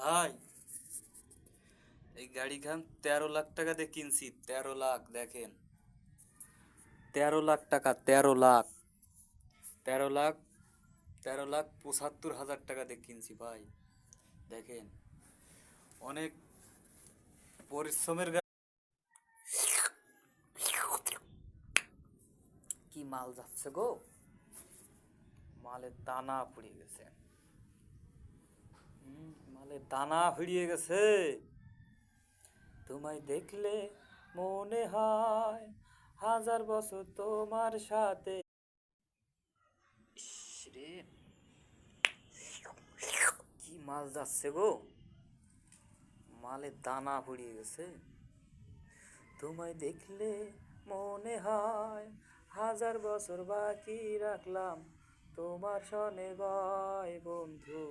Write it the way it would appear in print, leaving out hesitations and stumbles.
ভাই, এই গাড়িখান 13 লাখ টাকা দিয়ে কিনছি। 13 লাখ, দেখেন। 13 লাখ টাকা, 13 লাখ। 13 লাখ, 13,75,000 টাকা দিয়ে কিনছি ভাই। দেখেন, অনেক পরিশ্রমের কি মাল যাচ্ছে গো, মালের দানা ফুরিয়ে গেছে। মালের দানা ফুরিয়ে গেছে। তোমায় দেখলে মনে হয় হাজার বছর তোমার সাথে। ইস রে, কি মাল যাচ্ছে গো, মালের দানা ফুরিয়ে গেছে। তোমায় দেখলে মনে হয় হাজার বছর বাকি রাখলাম তোমার সনে, গয় বন্ধু।